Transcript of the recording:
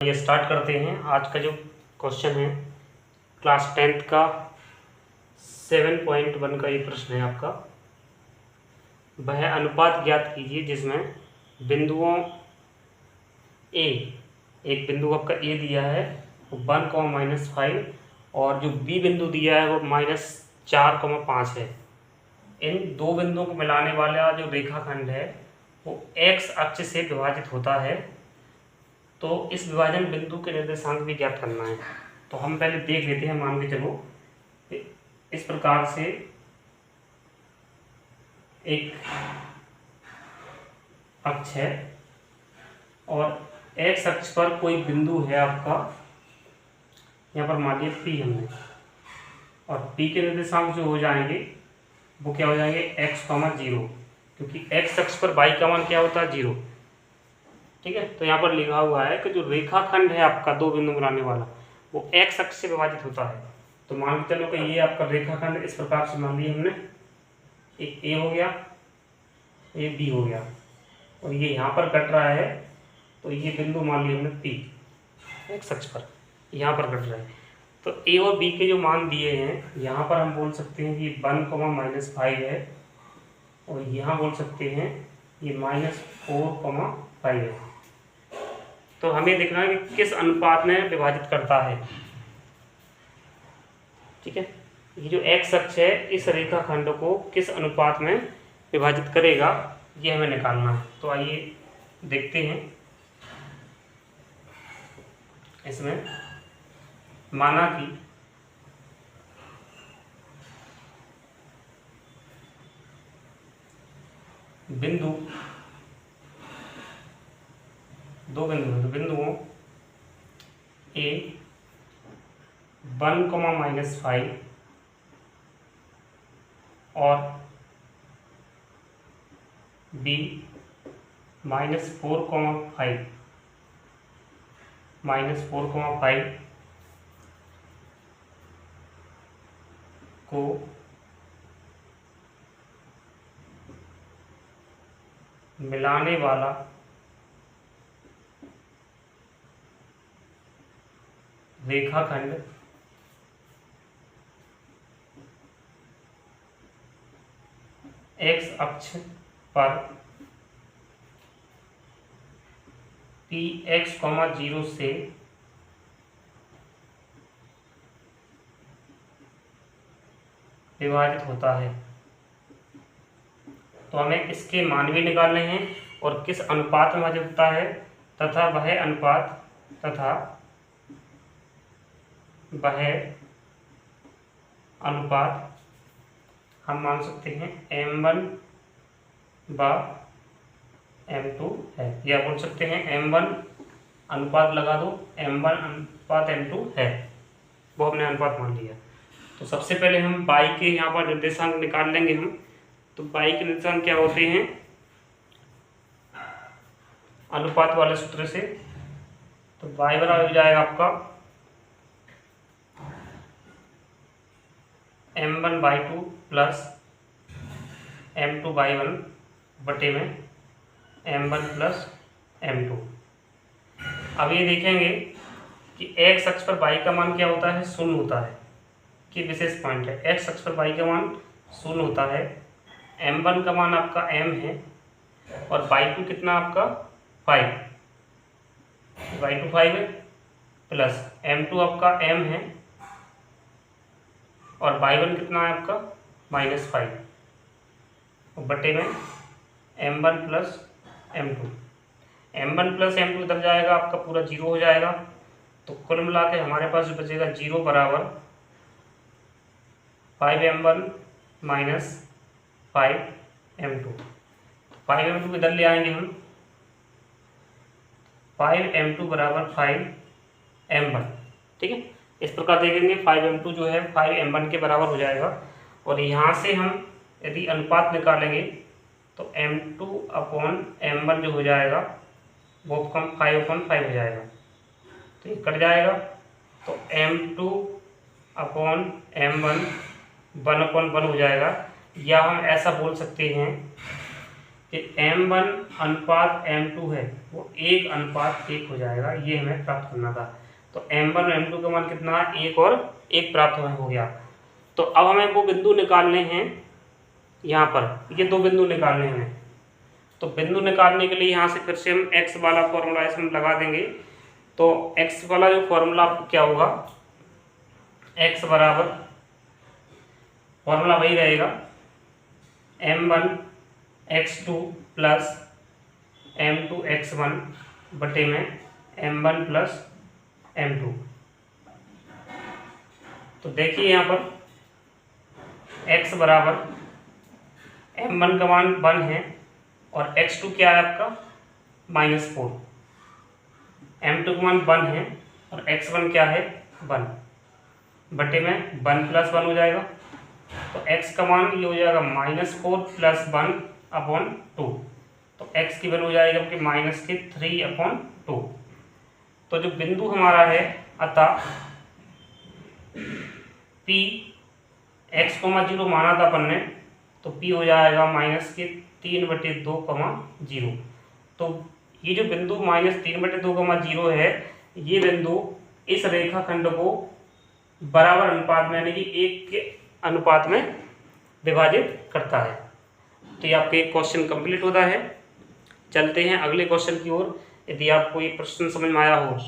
ये स्टार्ट करते हैं। आज का जो क्वेश्चन है क्लास 10th का 7.1 का ये प्रश्न है आपका। वह अनुपात ज्ञात कीजिए जिसमें बिंदुओं ए, एक बिंदु आपका ए दिया है वो 1, -5 और जो बी बिंदु दिया है वो -4, 5 है। इन दो बिंदुओं को मिलाने वाला जो रेखाखंड है वो एक्स अक्ष से विभाजित होता है। तो इस विभाजन बिंदु के निर्देशांक भी ज्ञात करना है। तो हम पहले देख लेते हैं। मान के चलो इस प्रकार से एक अक्ष है और एक्स अक्ष पर कोई बिंदु है आपका, यहाँ पर मान लिया पी हमने, और पी के निर्देशांक जो हो जाएंगे वो क्या हो जाएंगे x, 0, क्योंकि एक्स अक्ष पर y का मान क्या होता है 0। ठीक है, तो यहाँ पर लिखा हुआ है कि जो रेखाखंड है आपका दो बिंदु बनाने वाला वो एक्स अक्ष से विभाजित होता है। तो मान के चलो कि ये आपका रेखाखंड इस प्रकार से मान लिया हमने, एक ए हो गया, ये बी हो गया, और ये यहाँ पर कट रहा है। तो ये बिंदु मान लिया हमने पी, एक्स अक्ष पर यहाँ पर कट रहा है। तो ए और बी के जो मान दिए हैं यहाँ पर हम बोल सकते हैं कि 1, -5 है, और यहाँ बोल सकते हैं ये -4, 5 है। तो हमें देखना है कि किस अनुपात में विभाजित करता है। ठीक है, ये जो एक्स अक्ष है इस रेखाखंड को किस अनुपात में विभाजित करेगा ये हमें निकालना है। तो आइए देखते हैं। इसमें माना कि बिंदु दो बिंदु हैं, तो बिंदुओं ए 1, -5 और बी -4, 5 को मिलाने वाला रेखाखंड एक्स अक्ष पर पी x, 0 से विभाजित होता है। तो हमें इसके मान भी निकालने हैं और किस अनुपात में विभाजित होता है, तथा वह अनुपात हम मान सकते हैं m1/m2 है, या बोल सकते हैं m1 अनुपात लगा दो, m1/m2 है, वो हमने अनुपात मान लिया। तो सबसे पहले हम y के यहाँ पर निर्देशांक निकाल लेंगे हम। तो y के निर्देशांक क्या होते हैं अनुपात वाले सूत्र से। तो y बराबर हो जाएगा आपका m1/2 प्लस m2/1 बटे में m1 प्लस m2। अब ये देखेंगे कि x अक्ष पर y का मान क्या होता है, 0 होता है, कि विशेष पॉइंट है। x अक्ष पर y का मान 0 होता है, m1 का मान आपका m है, और y2 कितना आपका 5, y2 5 है, प्लस m2 आपका m है, और y1 कितना है आपका -5, बटे में m1 plus m2। m1 plus m2 इधर जाएगा आपका पूरा 0 हो जाएगा। तो कुल मिला के हमारे पास जो बचेगा 0 बराबर 5m1 माइनस 5m2। 5m2 इधर ले आएंगे हम, 5m2 बराबर 5m1। ठीक है, इस प्रकार देखेंगे 5m2 जो है 5m1 के बराबर हो जाएगा। और यहाँ से हम यदि अनुपात निकालेंगे तो m2/m1 जो हो जाएगा वो 5/5 हो जाएगा, तो ये कट जाएगा। तो m2/m1 1/1 हो जाएगा। या हम ऐसा बोल सकते हैं कि m1 अनुपात m2 है वो 1:1 हो जाएगा, ये हमें प्राप्त करना था। तो m1 और m2 का मान कितना, 1 और 1 प्राप्त हो गया। तो अब हमें वो बिंदु निकालने हैं, यहाँ पर ये 2 बिंदु निकालने हैं। तो बिंदु निकालने के लिए यहाँ से फिर से हम x वाला फॉर्मूला इसमें लगा देंगे। तो x वाला जो फॉर्मूला क्या होगा, x बराबर फॉर्मूला वही रहेगा m1 x2 plus m2 x1 बटे में m1 प्लस m2। तो देखिए यहाँ पर x बराबर m1 का मान 1 है और x2 क्या है आपका -4, m2 का मान 1 है और x1 क्या है 1 बटे में 1 + 1 हो जाएगा। तो x का मान ये हो जाएगा -4 + 1/2। तो x की वैल्यू हो जाएगी आपकी -3/2। तो जो बिंदु हमारा है अतः P x, 0 माना था अपन ने, तो P हो जाएगा -3/2, 0। तो ये जो बिंदु -3/2, 0 है, ये बिंदु इस रेखाखंड को बराबर अनुपात में यानी कि 1 के अनुपात में विभाजित करता है। तो ये आपके क्वेश्चन कंप्लीट होता है। चलते हैं अगले क्वेश्चन की ओर। यदि आपको ये प्रश्न समझ में आया हो